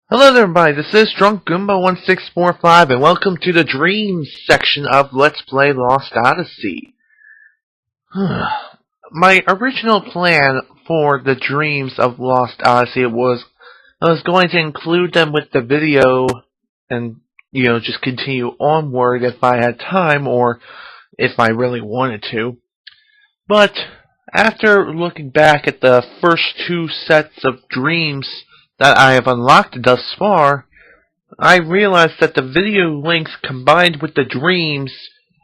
Hello there everybody, this is Drunk Goomba 1645 and welcome to the Dreams section of Let's Play Lost Odyssey. My original plan for the Dreams of Lost Odyssey was I was going to include them with the video and, just continue onward if I had time or if I really wanted to. But after looking back at the first two sets of dreams that I have unlocked thus far, I realized that the video length combined with the dreams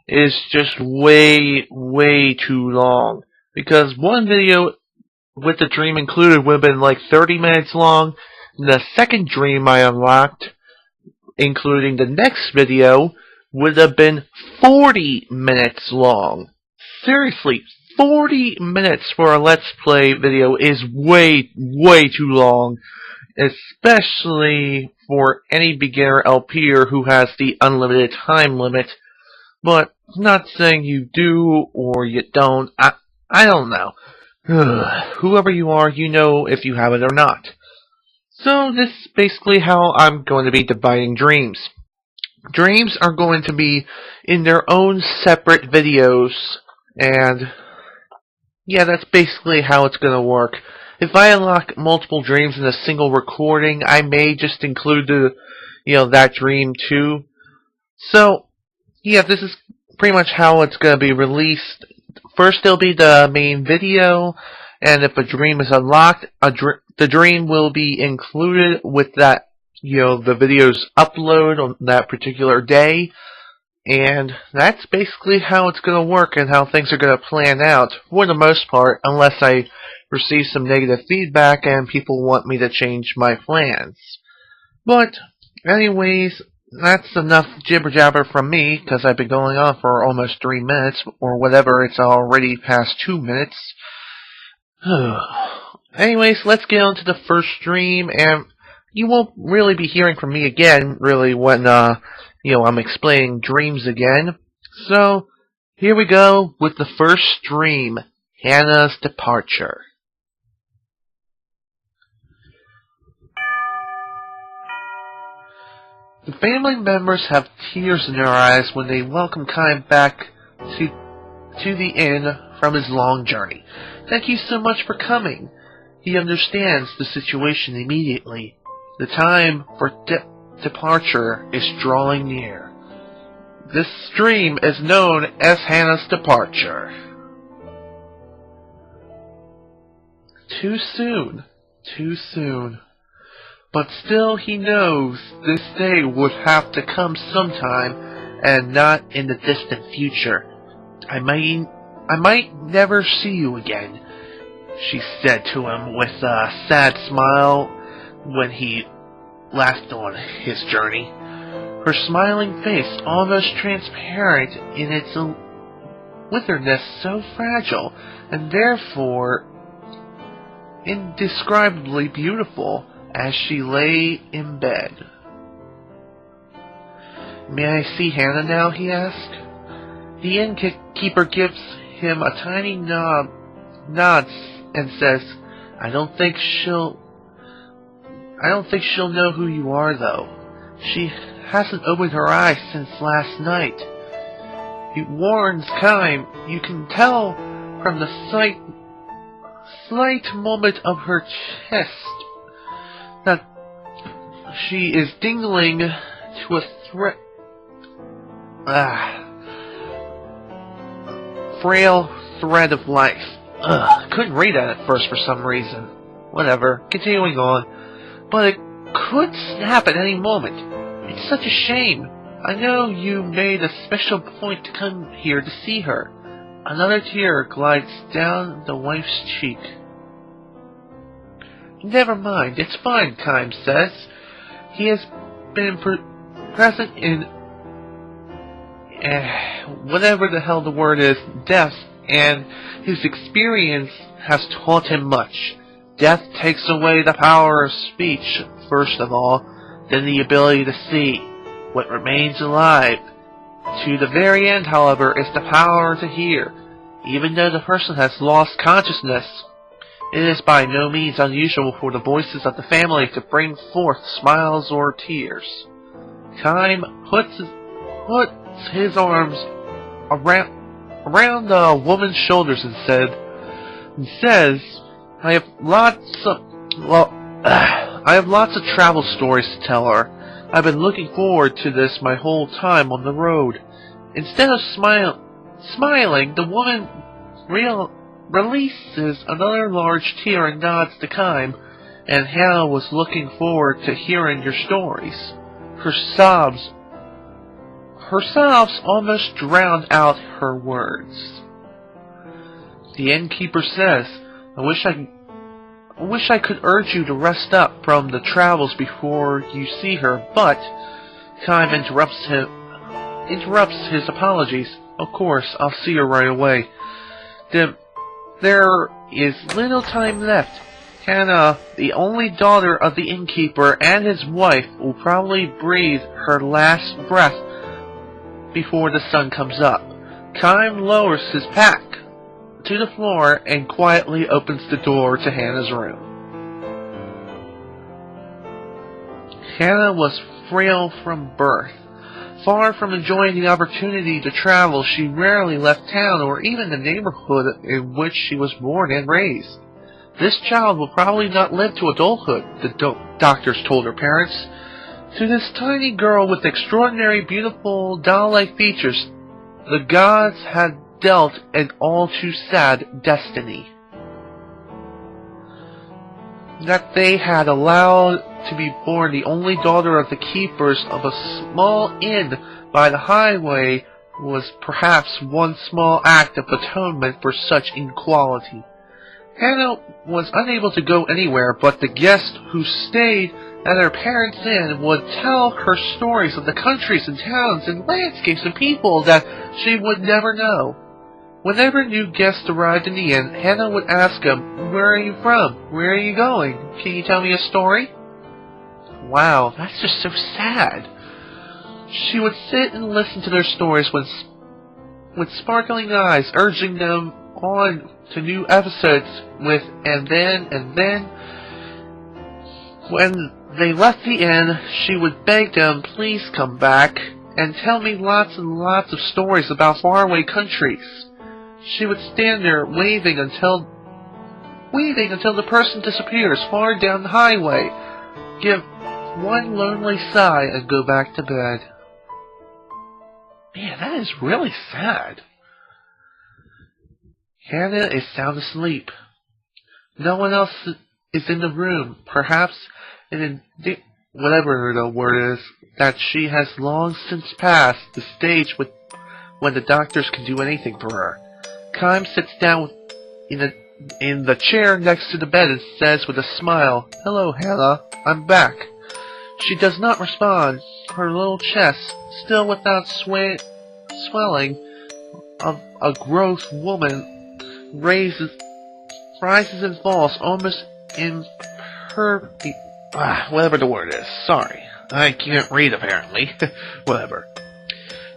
is just way too long. Because one video with the dream included would have been like 30 minutes long, and the second dream I unlocked, including the next video, would have been 40 minutes long. Seriously, 40 minutes for a Let's Play video is way too long. Especially for any beginner LPer who has the unlimited time limit. But not saying you do or you don't. I don't know. Whoever you are, you know if you have it or not. So this is basically how I'm going to be dividing dreams. Dreams are going to be in their own separate videos, and yeah, that's basically how it's going to work. If I unlock multiple dreams in a single recording, I may just include that dream too. So, yeah, this is pretty much how it's going to be released. First, there'll be the main video, and if a dream is unlocked, the dream will be included with that, the video's upload on that particular day. And that's basically how it's going to work and how things are going to plan out, for the most part, unless I receive some negative feedback and people want me to change my plans. But, anyways, that's enough jibber-jabber from me, because I've been going on for almost 3 minutes, or whatever, it's already past 2 minutes. Anyways, let's get on to the first stream, and you won't really be hearing from me again, really, when, I'm explaining dreams again. So, here we go with the first stream, Hanna's departure. The family members have tears in their eyes when they welcome Kaim back to the inn from his long journey. Thank you so much for coming. He understands the situation immediately. The time for departure is drawing near. This stream is known as Hanna's departure. Too soon. Too soon. But still he knows this day would have to come sometime, and not in the distant future. I might never see you again, she said to him with a sad smile when he left on his journey. Her smiling face, almost transparent in its witheredness, so fragile, and therefore indescribably beautiful, as she lay in bed. May I see Hanna now? He asked. The innkeeper gives him a tiny nod and says, I don't think she'll know who you are, though. She hasn't opened her eyes since last night. He warns Kaim, you can tell from the slight movement of her chest that she is dingling to a frail thread of life. Couldn't read that at first for some reason. Whatever, continuing on. But it could snap at any moment. It's such a shame. I know you made a special point to come here to see her. Another tear glides down the wife's cheek. Never mind, it's fine, Kaim says. He has been present in whatever the hell the word is, death, and his experience has taught him much. Death takes away the power of speech, first of all, then the ability to see. What remains alive. To the very end, however, is the power to hear. Even though the person has lost consciousness, It is by no means unusual for the voices of the family to bring forth smiles or tears. Kaim puts his arms around the woman's shoulders and says, I have lots of travel stories to tell her. I've been looking forward to this my whole time on the road. Instead of smiling, the woman releases another large tear and nods to Kaim, and Hanna was looking forward to hearing your stories. Her sobs almost drowned out her words. The innkeeper says, I wish I could urge you to rest up from the travels before you see her, but Kaim interrupts his apologies. Of course, I'll see her right away. There is little time left. Hanna, the only daughter of the innkeeper and his wife, will probably breathe her last breath before the sun comes up. Kaim lowers his pack to the floor and quietly opens the door to Hanna's room. Hanna was frail from birth. Far from enjoying the opportunity to travel, she rarely left town or even the neighborhood in which she was born and raised. This child will probably not live to adulthood, the doctors told her parents. To this tiny girl with extraordinary, beautiful, doll-like features, the gods had dealt an all too sad destiny. That they had allowed to be born the only daughter of the keepers of a small inn by the highway was perhaps one small act of atonement for such inequality. Hanna was unable to go anywhere, but the guests who stayed at her parents' inn would tell her stories of the countries and towns and landscapes and people that she would never know. Whenever new guests arrived in the inn, Hanna would ask them, Where are you from? Where are you going? Can you tell me a story? Wow, that's just so sad. She would sit and listen to their stories with sparkling eyes, urging them on to new episodes and then, when they left the inn, she would beg them, please come back and tell me lots and lots of stories about faraway countries. She would stand there waving until the person disappears far down the highway, give one lonely sigh, and go back to bed. Man, that is really sad. Hanna is sound asleep. No one else is in the room. Perhaps whatever the word is, that she has long since passed the stage when the doctors can do anything for her. Kaim sits down in the chair next to the bed and says with a smile, Hello, Hanna, I'm back. She does not respond. Her little chest, still without swelling of a gross woman, rises and falls almost whatever the word is. Sorry, I can't read apparently. Whatever.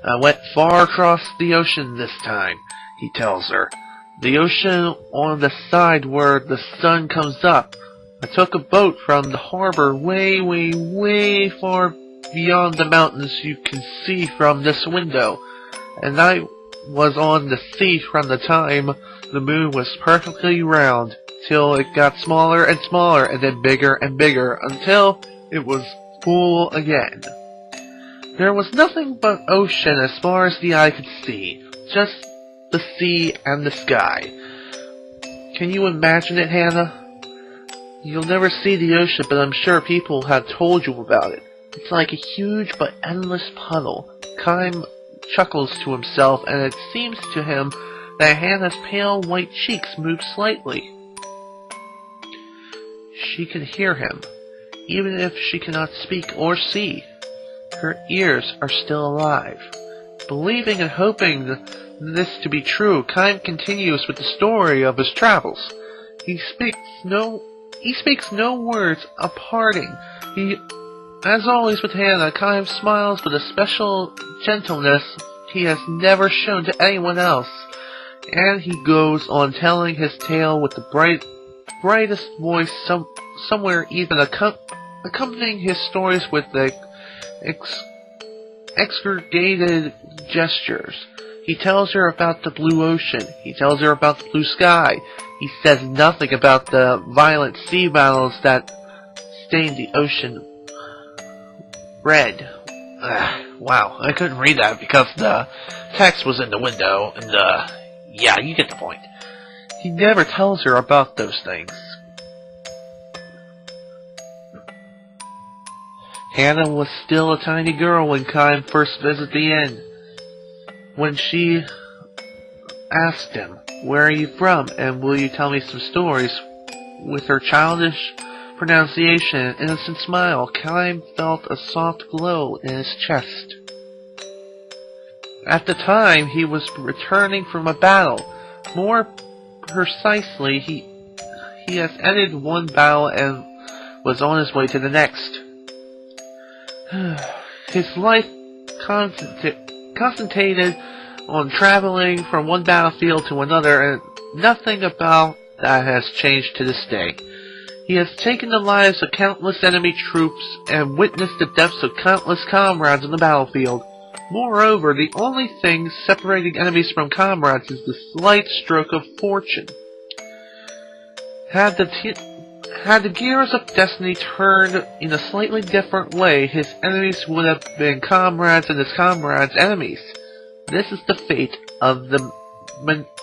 I went far across the ocean this time, he tells her. The ocean on the side where the sun comes up. I took a boat from the harbor way, way, way far beyond the mountains you can see from this window. And I was on the sea from the time the moon was perfectly round, till it got smaller and smaller, and then bigger and bigger, until it was full again. There was nothing but ocean as far as the eye could see, just the sea and the sky. Can you imagine it, Hanna? You'll never see the ocean, but I'm sure people have told you about it. It's like a huge but endless puddle. Kaim chuckles to himself, and it seems to him that Hanna's pale white cheeks move slightly. She can hear him, even if she cannot speak or see. Her ears are still alive. Believing and hoping this to be true, Kaim continues with the story of his travels. He speaks no words of parting. As always with Hanna, Kaim smiles with a special gentleness he has never shown to anyone else, and he goes on telling his tale with the brightest voice somewhere, even accompanying his stories with the exaggerated gestures. He tells her about the blue ocean. He tells her about the blue sky. He says nothing about the violent sea battles that stained the ocean red. Wow, I couldn't read that because the text was in the window, and yeah, you get the point. He never tells her about those things. Hanna was still a tiny girl when Kaim first visited the inn. When she asked him, "Where are you from, and will you tell me some stories?" with her childish pronunciation and innocent smile, Kaim felt a soft glow in his chest. At the time, he was returning from a battle. More precisely, he has ended one battle and was on his way to the next. His life concentrated on traveling from one battlefield to another, and nothing about that has changed to this day. He has taken the lives of countless enemy troops and witnessed the deaths of countless comrades on the battlefield. Moreover, the only thing separating enemies from comrades is the slight stroke of fortune. Had the gears of destiny turned in a slightly different way, his enemies would have been comrades and his comrades' enemies. This is the fate of the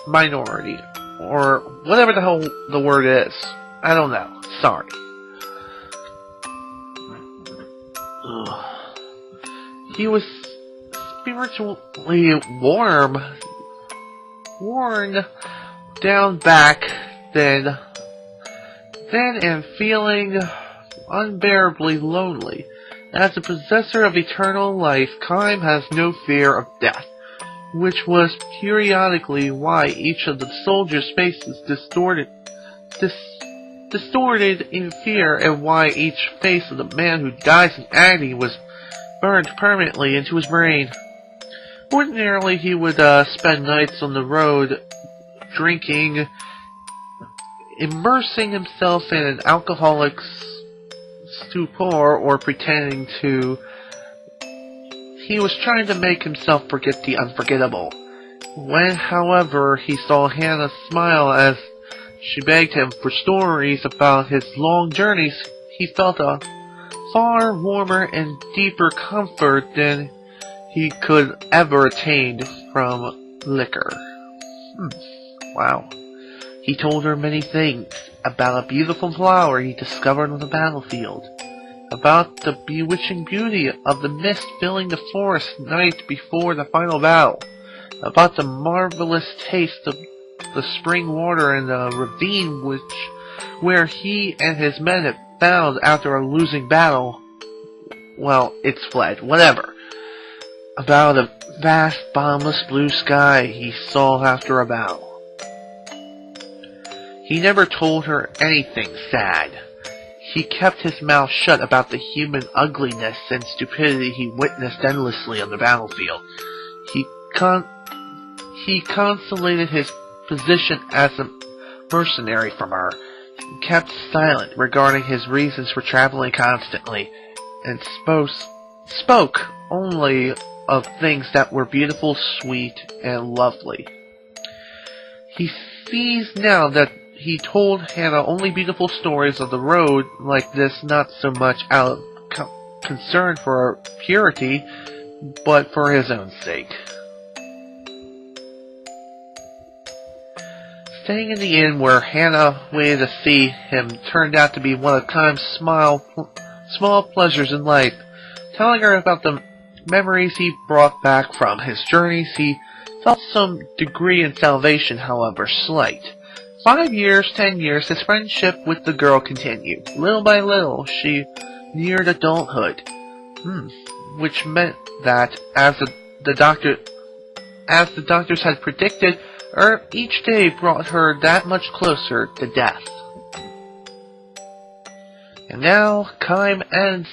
minority, or whatever the hell the word is. I don't know. Sorry. He was spiritually worn down back then and feeling unbearably lonely. As the possessor of eternal life, Kaim has no fear of death, which was periodically why each of the soldiers' faces distorted in fear, and why each face of the man who dies in agony was burned permanently into his brain. Ordinarily, he would spend nights on the road, drinking, immersing himself in an alcoholic's stupor, or pretending to. He was trying to make himself forget the unforgettable. When, however, he saw Hanna smile as she begged him for stories about his long journeys, he felt a far warmer and deeper comfort than he could ever attain from liquor. Wow. He told her many things about a beautiful flower he discovered on the battlefield, about the bewitching beauty of the mist filling the forest night before the final battle, about the marvelous taste of the spring water in the ravine where he and his men had found after a losing battle. Well, it's fled, whatever. About a vast, boundless blue sky he saw after a battle. He never told her anything sad. He kept his mouth shut about the human ugliness and stupidity he witnessed endlessly on the battlefield. He consolidated his position as a mercenary from her, kept silent regarding his reasons for traveling constantly, and spoke only of things that were beautiful, sweet, and lovely. He sees now that he told Hanna only beautiful stories of the road like this, not so much out of concern for her purity, but for his own sake. Staying in the inn where Hanna waited to see him turned out to be one of Kaim's small pleasures in life. Telling her about the memories he brought back from his journeys, he felt some degree in salvation, however slight. 5 years, 10 years, his friendship with the girl continued. Little by little, she neared adulthood, which meant that, as the doctors had predicted, each day brought her that much closer to death. And now, Kaim ends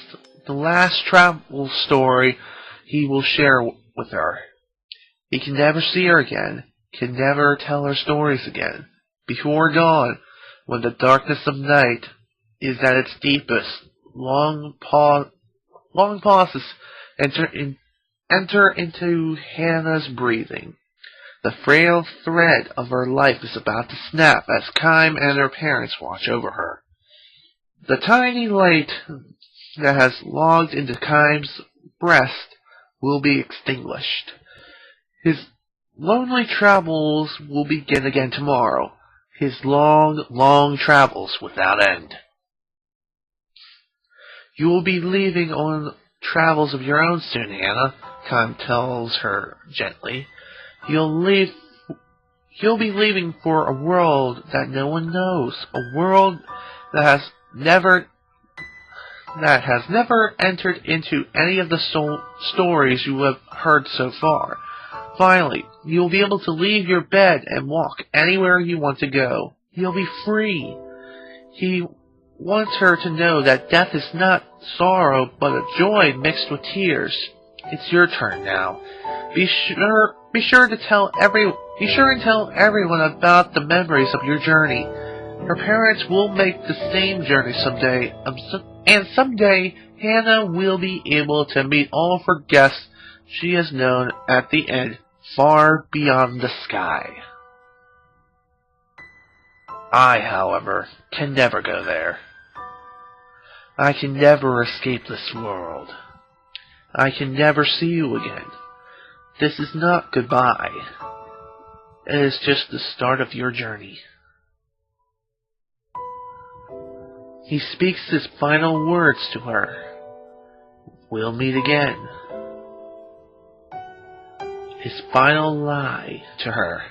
the last travel story he will share with her. He can never see her again, can never tell her stories again. Before dawn, When the darkness of night is at its deepest, long pauses enter into Hanna's breathing. The frail thread of her life is about to snap as Kaim and her parents watch over her. The tiny light that has logged into Kaim's breast will be extinguished. His lonely travels will begin again tomorrow. His long, long travels without end. You will be leaving on travels of your own soon, Hanna, Kaim tells her gently. You'll be leaving for a world that no one knows, a world that has never entered into any of the stories you have heard so far. Finally, you'll be able to leave your bed and walk anywhere you want to go. You'll be free. He wants her to know that death is not sorrow, but a joy mixed with tears. It's your turn now. Be sure and tell everyone about the memories of your journey. Her parents will make the same journey someday, and someday Hanna will be able to meet all of her guests she has known at the end, far beyond the sky. I, however, can never go there. I can never escape this world. I can never see you again. This is not goodbye. It is just the start of your journey. He speaks his final words to her. We'll meet again. His final lie to her.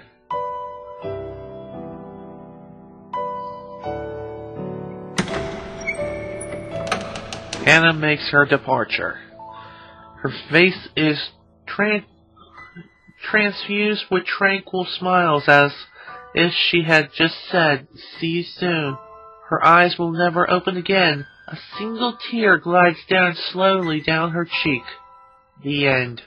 Hanna makes her departure. Her face is transfused with tranquil smiles as if she had just said, "See you soon." Her eyes will never open again. A single tear glides down slowly down her cheek. The end.